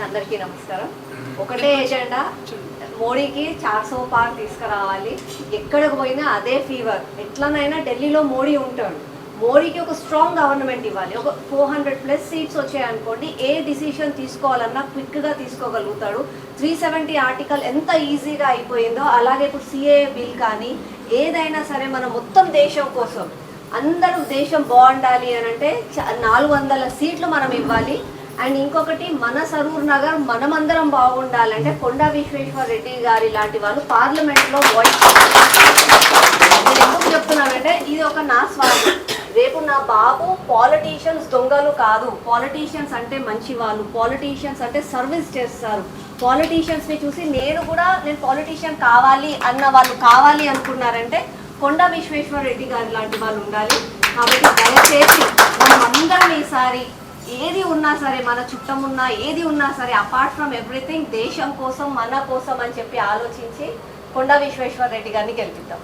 అందరికీ నమస్కారం. ఒకటే ఎజెండా, మోడీకి 400 పార్ తీసుకురావాలి. ఎక్కడికి పోయినా అదే ఫీవర్. ఎట్లనైనా ఢిల్లీలో మోడీ ఉంటాడు. మోడీకి ఒక స్ట్రాంగ్ గవర్నమెంట్ ఇవ్వాలి. ఒక 400+ సీట్స్ వచ్చాయనుకోండి, ఏ డిసిషన్ తీసుకోవాలన్నా క్విక్గా తీసుకోగలుగుతాడు. 370 ఆర్టికల్ ఎంత ఈజీగా అయిపోయిందో అలాగే ఇప్పుడు సిఏ బిల్ కానీ ఏదైనా సరే మన మొత్తం దేశం కోసం అందరూ దేశం బాగుండాలి అని అంటే 400 సీట్లు మనం ఇవ్వాలి. అండ్ ఇంకొకటి, మన సరూర్ నగర్ మనమందరం బాగుండాలంటే కొండా విశ్వేశ్వర రెడ్డి గారి లాంటి వాళ్ళు పార్లమెంట్లో వాయిస్. నేను ఎందుకు చెప్తున్నానంటే ఇది ఒక నా స్వార్థం. రేపు నా బాబు పాలిటీషియన్స్ దొంగలు కాదు. పాలిటీషియన్స్ అంటే మంచి వాళ్ళు, పాలిటీషియన్స్ అంటే సర్వీస్ చేస్తారు. పాలిటీషియన్స్ని చూసి నేను పాలిటీషియన్ కావాలి అన్న వాళ్ళు కావాలి అనుకున్నారంటే కొండా విశ్వేశ్వర రెడ్డి గారి లాంటి వాళ్ళు ఉండాలి. కాబట్టి దయచేసి మనం అందరం ఈసారి ఏది ఉన్నా సరే, మన చుట్టం ఉన్నా ఏది ఉన్నా సరే, అపార్ట్ ఫ్రమ్ ఎవ్రీథింగ్ దేశం కోసం మన కోసం అని చెప్పి ఆలోచించి కొండా విశ్వేశ్వర రెడ్డి గారిని గెలిపిద్దాం.